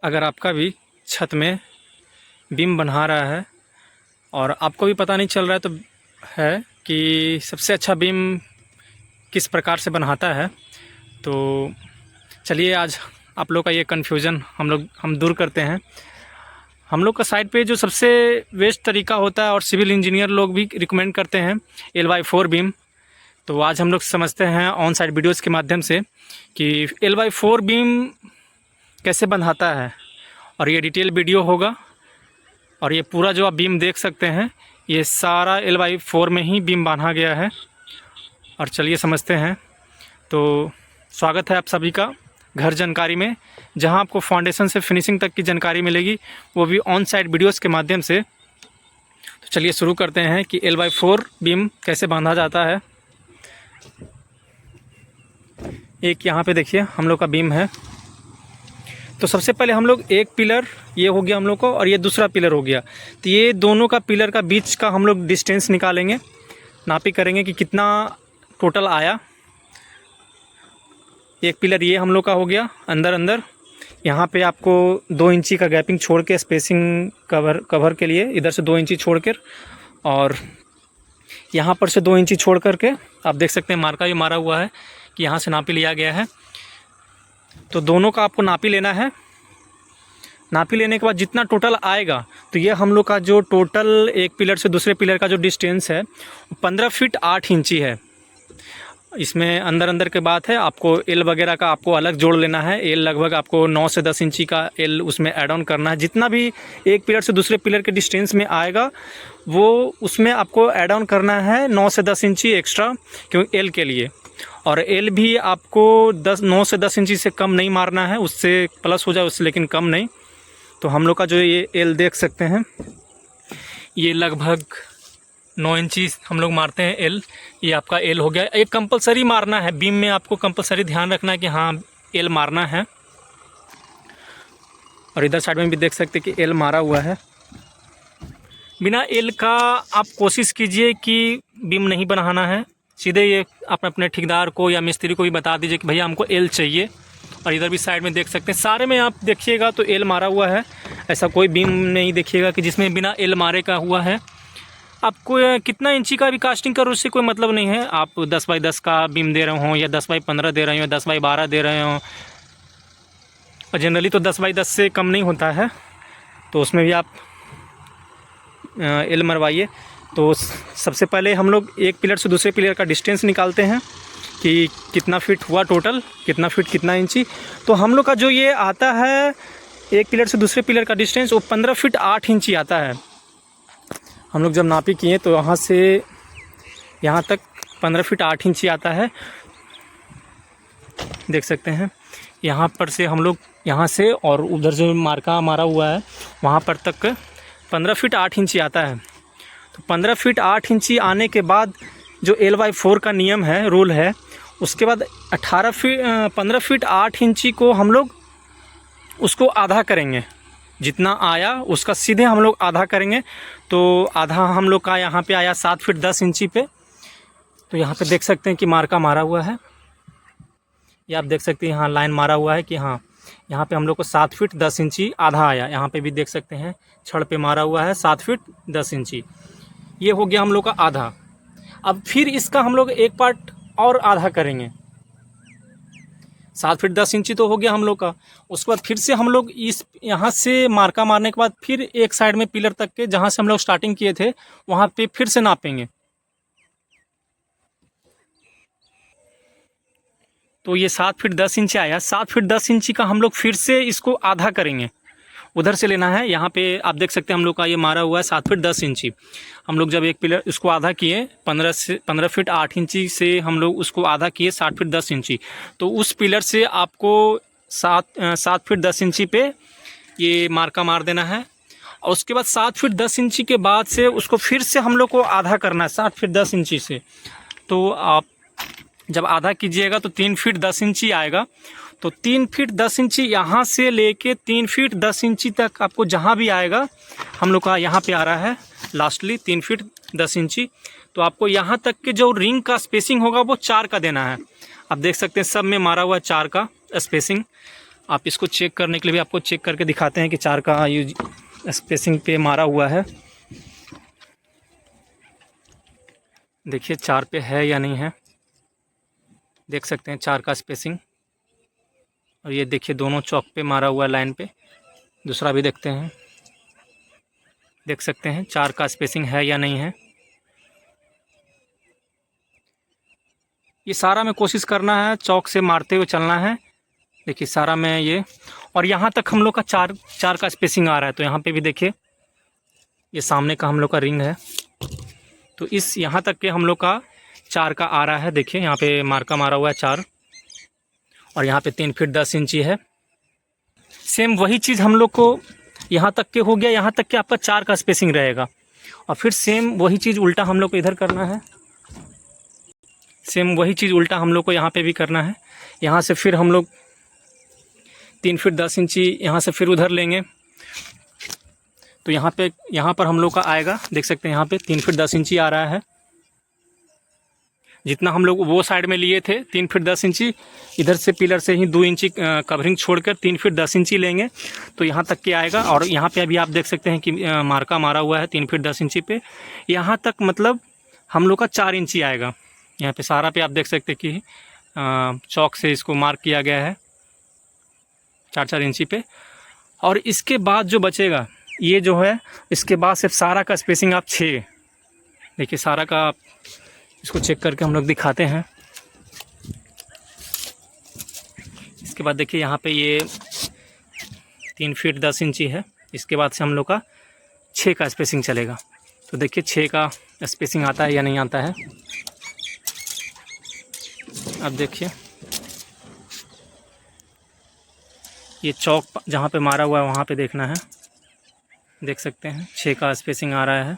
अगर आपका भी छत में बीम बना रहा है और आपको भी पता नहीं चल रहा है तो है कि सबसे अच्छा बीम किस प्रकार से बनाता है, तो चलिए आज आप लोग का ये कन्फ्यूज़न हम दूर करते हैं। हम लोग का साइड पे जो सबसे बेस्ट तरीका होता है और सिविल इंजीनियर लोग भी रिकमेंड करते हैं L/4 बीम। तो आज हम लोग समझते हैं ऑन साइड वीडियोज़ के माध्यम से कि L/4 बीम कैसे बनाता है, और ये डिटेल वीडियो होगा। और ये पूरा जो आप बीम देख सकते हैं ये सारा L/4 में ही बीम बांधा गया है। और चलिए समझते हैं। तो स्वागत है आप सभी का घर जानकारी में, जहां आपको फाउंडेशन से फिनिशिंग तक की जानकारी मिलेगी, वो भी ऑन साइड वीडियोज़ के माध्यम से। तो चलिए शुरू करते हैं कि L/4 बीम कैसे बांधा जाता है। एक यहाँ पे देखिए हम लोग का बीम है। तो सबसे पहले हम लोग एक पिलर ये हो गया हम लोग को, और ये दूसरा पिलर हो गया। तो ये दोनों का पिलर का बीच का हम लोग डिस्टेंस निकालेंगे, नापी करेंगे कि कितना टोटल आया। एक पिलर ये हम लोग का हो गया अंदर। यहाँ पे आपको 2 इंची का गैपिंग छोड़ के स्पेसिंग कवर के लिए इधर से 2 इंची छोड़ कर, और यहाँ पर से 2 इंची छोड़ करके आप देख सकते हैं मार्का भी मारा हुआ है कि यहाँ से नापी लिया गया है। तो दोनों का आपको नापी लेना है। नापी लेने के बाद जितना टोटल आएगा, तो ये हम लोग का जो टोटल एक पिलर से दूसरे पिलर का जो डिस्टेंस है 15 फीट 8 इंची है। इसमें अंदर के बात है, आपको एल वगैरह का आपको अलग जोड़ लेना है। एल लगभग आपको 9 से 10 इंची का एल उसमें ऐड ऑन करना है। जितना भी एक पिलर से दूसरे पिलर के डिस्टेंस में आएगा वो उसमें आपको ऐड ऑन करना है 9 से 10 इंची एक्स्ट्रा, क्योंकि एल के लिए। और एल भी आपको 9 से 10 इंची से कम नहीं मारना है, उससे प्लस हो जाए उससे, लेकिन कम नहीं। तो हम लोग का जो ये एल देख सकते हैं ये लगभग 9 इंची हम लोग मारते हैं एल। ये आपका एल हो गया। एक कंपलसरी मारना है बीम में, आपको कंपलसरी ध्यान रखना है कि हाँ एल मारना है। और इधर साइड में भी देख सकते हैं कि एल मारा हुआ है। बिना एल का आप कोशिश कीजिए कि बीम नहीं बनाना है। सीधे ये आप अपने ठेकेदार को या मिस्त्री को भी बता दीजिए कि भैया हमको एल चाहिए। और इधर भी साइड में देख सकते हैं सारे में आप देखिएगा तो एल मारा हुआ है। ऐसा कोई बीम नहीं देखिएगा कि जिसमें बिना एल मारे का हुआ है। आपको कितना इंची का भी कास्टिंग करो उससे कोई मतलब नहीं है। आप 10x10 का बीम दे रहे हों या 10x15 दे रहे हो, 10x12 दे रहे हों, और जनरली तो 10x10 से कम नहीं होता है, तो उसमें भी आप एल मरवाइए। तो सबसे पहले हम लोग एक पिलर से दूसरे पिलर का डिस्टेंस निकालते हैं कि कितना फीट हुआ टोटल, कितना फीट कितना इंची। तो हम लोग का जो ये आता है एक पिलर से दूसरे पिलर का डिस्टेंस वो 15 फीट 8 इंची आता है। हम लोग जब नापी किए तो यहाँ से यहाँ तक 15 फीट 8 इंची आता है। देख सकते हैं यहाँ पर से हम लोग यहाँ से और उधर जो मार्का मारा हुआ है वहाँ पर तक 15 फीट 8 इंची आता है। तो 15 फीट 8 इंची आने के बाद जो L/4 का नियम है, रूल है, उसके बाद 15 फीट 8 इंची को हम लोग उसको आधा करेंगे। जितना आया उसका सीधे हम लोग आधा करेंगे। तो आधा हम लोग का यहाँ पे आया 7 फीट 10 इंची पे। तो यहाँ पे देख सकते हैं कि मार्का मारा हुआ है। ये आप देख सकते हैं यहाँ लाइन मारा हुआ है कि हाँ यहाँ पे हम लोग को 7 फीट 10 इंची आधा आया। यहाँ पे भी देख सकते हैं छड़ पे मारा हुआ है 7 फीट 10 इंची। ये हो गया हम लोग का आधा। अब फिर इसका हम लोग एक पार्ट और आधा करेंगे। 7 फीट 10 इंची तो हो गया हम लोग का। उसके बाद फिर से हम लोग इस यहाँ से मार्का मारने के बाद फिर एक साइड में पिलर तक के जहाँ से हम लोग स्टार्टिंग किए थे वहाँ पे फिर से नापेंगे। तो ये 7 फीट 10 इंची आया। 7 फीट 10 इंची का हम लोग फिर से इसको आधा करेंगे, उधर से लेना है। यहाँ पे आप देख सकते हैं हम लोग का ये मारा हुआ है 7 फीट 10 इंची। हम लोग जब एक पिलर इसको आधा किए 15 फीट 8 इंची से हम लोग उसको आधा किए 7 फीट 10 इंची। तो उस पिलर से आपको 7 फीट 10 इंची पे ये मार्का मार देना है। और उसके बाद 7 फीट 10 इंची के बाद से उसको फिर से हम लोग को आधा करना है 7 फीट 10 इंची से। तो आप जब आधा कीजिएगा तो 3 फीट 10 इंची आएगा। तो 3 फीट 10 इंची यहाँ से लेके 3 फीट 10 इंची तक आपको जहाँ भी आएगा, हम लोग का यहाँ पे आ रहा है लास्टली 3 फीट 10 इंची। तो आपको यहाँ तक के जो रिंग का स्पेसिंग होगा वो 4 का देना है। आप देख सकते हैं सब में मारा हुआ 4 का स्पेसिंग। आप इसको चेक करने के लिए भी आपको चेक करके दिखाते हैं कि 4 का यूज स्पेसिंग पे मारा हुआ है। देखिए 4 पे है या नहीं है, देख सकते हैं 4 का स्पेसिंग। और ये देखिए दोनों चौक पे मारा हुआ है लाइन पे। दूसरा भी देखते हैं, देख सकते हैं 4 का स्पेसिंग है या नहीं है। ये सारा में कोशिश करना है, चौक से मारते हुए चलना है। देखिए सारा में ये, और यहाँ तक हम लोग का 4 का स्पेसिंग आ रहा है। तो यहाँ पे भी देखिए ये सामने का हम लोग का रिंग है, तो इस यहाँ तक के हम लोग का 4 का आ रहा है। देखिए यहाँ पे मार्का मारा हुआ है 4, और यहाँ पे 3 फीट 10 इंची है। सेम वही चीज़ हम लोग को यहाँ तक के हो गया, यहाँ तक के आपका 4 का स्पेसिंग रहेगा। और फिर सेम वही चीज़ उल्टा हम लोग को इधर करना है। सेम वही चीज़ उल्टा हम लोग को यहाँ पे भी करना है। यहाँ से फिर हम लोग 3 फीट 10 इंची यहाँ से फिर उधर लेंगे, तो यहाँ पर हम लोग का आएगा। देख सकते हैं यहाँ पे 3 फीट 10 इंची आ रहा है। जितना हम लोग वो साइड में लिए थे 3 फीट 10 इंची, इधर से पिलर से ही 2 इंची कवरिंग छोड़कर 3 फीट 10 इंची लेंगे, तो यहाँ तक के आएगा। और यहाँ पे अभी आप देख सकते हैं कि मार्का मारा हुआ है 3 फीट 10 इंची पे। यहाँ तक मतलब हम लोग का 4 इंची आएगा। यहाँ पे सारा पे आप देख सकते हैं कि चौक से इसको मार्क किया गया है 4-4 इंची पे। और इसके बाद जो बचेगा ये जो है, इसके बाद सिर्फ सारा का स्पेसिंग आप 6, देखिए सारा का आप इसको चेक करके हम लोग दिखाते हैं। इसके बाद देखिए यहाँ पे ये 3 फीट 10 इंची है। इसके बाद से हम लोग का 6 का स्पेसिंग चलेगा। तो देखिए 6 का स्पेसिंग आता है या नहीं आता है। अब देखिए ये चौक जहाँ पे मारा हुआ है वहाँ पे देखना है। देख सकते हैं 6 का स्पेसिंग आ रहा है।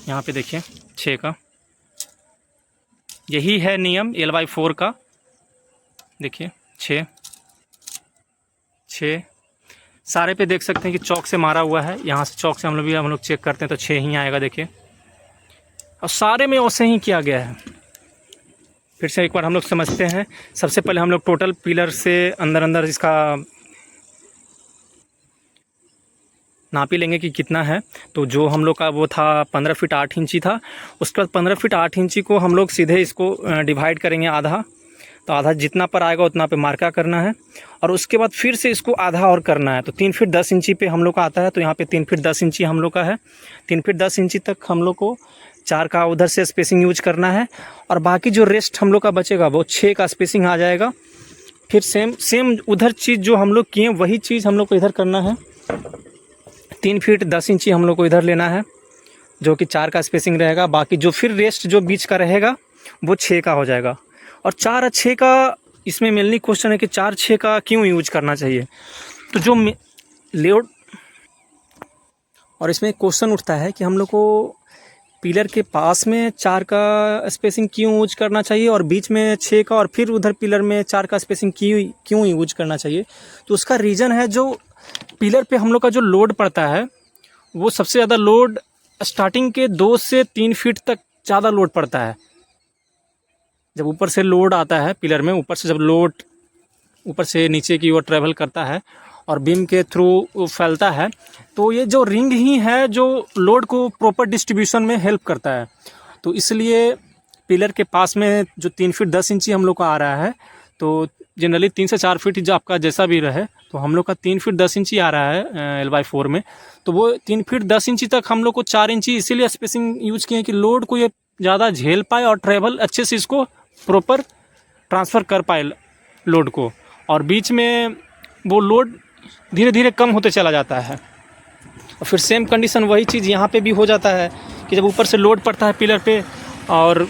यहाँ पे देखिए 6 का, यही है नियम L/4 का। देखिए 6 सारे पे देख सकते हैं कि चौक से मारा हुआ है। यहाँ से चौक से हम लोग चेक करते हैं तो 6 ही आएगा। देखिए और सारे में वैसे ही किया गया है। फिर से एक बार हम लोग समझते हैं। सबसे पहले हम लोग टोटल पिलर से अंदर इसका नाप ही लेंगे कि कितना है। तो जो हम लोग का वो था 15 फीट 8 इंची था। उसके बाद 15 फीट 8 इंची को हम लोग सीधे इसको डिवाइड करेंगे आधा। तो आधा जितना पर आएगा उतना पे मार्का करना है, और उसके बाद फिर से इसको आधा और करना है। तो 3 फीट 10 इंची पे हम लोग का आता है। तो यहाँ पे 3 फीट 10 इंची हम लोग का है। 3 फीट 10 इंची तक हम लोग को 4 का उधर से स्पेसिंग यूज करना है, और बाकी जो रेस्ट हम लोग का बचेगा वो 6 का स्पेसिंग आ जाएगा। फिर सेम उधर चीज़ जो हम लोग किए वही चीज़ हम लोग को इधर करना है। 3 फीट 10 इंची हम लोग को इधर लेना है, जो कि 4 का स्पेसिंग रहेगा। बाकी जो फिर रेस्ट जो बीच का रहेगा वो 6 का हो जाएगा। और 4 और 6 का इसमें मेनली क्वेश्चन है कि 4-6 का क्यों यूज करना चाहिए। तो जो लेआउट, और इसमें क्वेश्चन उठता है कि हम लोग को पिलर के पास में 4 का स्पेसिंग क्यों यूज करना चाहिए और बीच में 6 का, और फिर उधर पिलर में 4 का स्पेसिंग क्यों यूज करना चाहिए। तो उसका रीज़न है, जो पिलर पे हम लोग का जो लोड पड़ता है वो सबसे ज़्यादा लोड स्टार्टिंग के 2 से 3 फीट तक ज़्यादा लोड पड़ता है। जब ऊपर से लोड आता है पिलर में, ऊपर से जब लोड ऊपर से नीचे की ओर ट्रैवल करता है और बीम के थ्रू फैलता है, तो ये जो रिंग ही है जो लोड को प्रॉपर डिस्ट्रीब्यूशन में हेल्प करता है। तो इसलिए पिलर के पास में जो 3 फीट 10 इंची हम लोग का आ रहा है, तो जनरली 3 से 4 फीट जो आपका जैसा भी रहे, तो हम लोग का 3 फीट 10 इंची आ रहा है L/4 में। तो वो 3 फीट 10 इंची तक हम लोग को 4 इंची इसीलिए स्पेसिंग यूज किए कि लोड को ये ज़्यादा झेल पाए और ट्रैवल अच्छे से इसको प्रॉपर ट्रांसफ़र कर पाए लोड को। और बीच में वो लोड धीरे धीरे कम होते चला जाता है। और फिर सेम कंडीशन वही चीज़ यहाँ पे भी हो जाता है कि जब ऊपर से लोड पड़ता है पिलर पे, और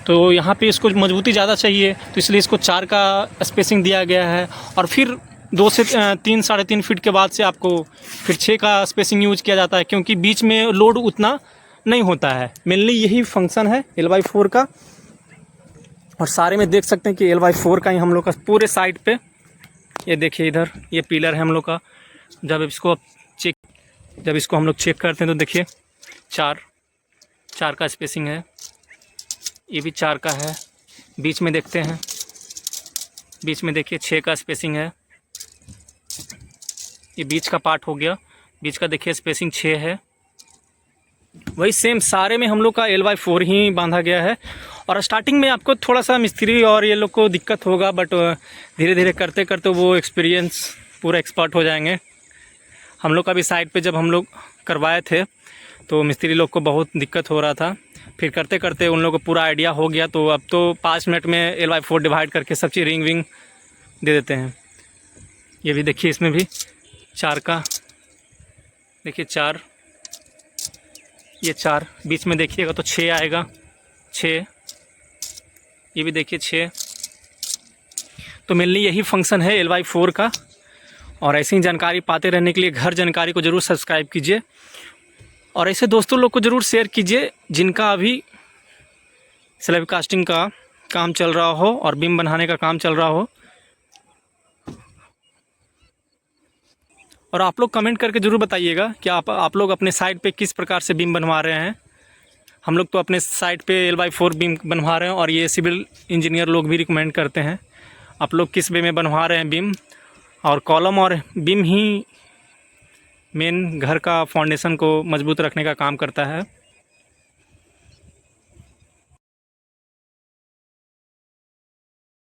तो यहाँ पे इसको मजबूती ज़्यादा चाहिए, तो इसलिए इसको 4 का स्पेसिंग दिया गया है। और फिर 2 से 3 साढ़े 3 फीट के बाद से आपको फिर 6 का स्पेसिंग यूज किया जाता है, क्योंकि बीच में लोड उतना नहीं होता है। मेनली यही फंक्शन है L/4 का। और सारे में देख सकते हैं कि L/4 का ही हम लोग का पूरे साइड पे, ये देखिए इधर ये पिलर है हम लोग का। जब इसको हम लोग चेक करते हैं तो देखिए 4 का स्पेसिंग है, ये भी 4 का है। बीच में देखते हैं बीच में देखिए 6 का स्पेसिंग है। ये बीच का पार्ट हो गया, बीच का देखिए स्पेसिंग 6 है। वही सेम सारे में हम लोग का L/4 ही बांधा गया है। और स्टार्टिंग में आपको थोड़ा सा मिस्त्री और ये लोग को दिक्कत होगा, बट धीरे धीरे करते करते वो एक्सपीरियंस पूरा एक्सपर्ट हो जाएंगे। हम लोग का भी साइड पे जब हम लोग करवाए थे तो मिस्त्री लोग को बहुत दिक्कत हो रहा था, फिर करते करते उन लोगों को पूरा आइडिया हो गया। तो अब तो 5 मिनट में L/4 डिवाइड करके सब चीज़ रिंग विंग दे देते हैं। ये भी देखिए, इसमें भी 4 का देखिए 4, ये 4 बीच में देखिएगा तो 6 आएगा, 6, ये भी देखिए 6। तो मेनली यही फंक्शन है L/4 का। और ऐसी ही जानकारी पाते रहने के लिए घर जानकारी को ज़रूर सब्सक्राइब कीजिए और ऐसे दोस्तों लोग को ज़रूर शेयर कीजिए जिनका अभी स्लैब कास्टिंग का काम चल रहा हो और बीम बनाने का काम चल रहा हो। और आप लोग कमेंट करके ज़रूर बताइएगा कि आप लोग अपने साइड पे किस प्रकार से बीम बनवा रहे हैं। हम लोग तो अपने साइड पे L/4 बीम बनवा रहे हैं और ये सिविल इंजीनियर लोग भी रिकमेंड करते हैं। आप लोग किस वे में बनवा रहे हैं बीम। और कॉलम और बीम ही मेन घर का फाउंडेशन को मजबूत रखने का काम करता है।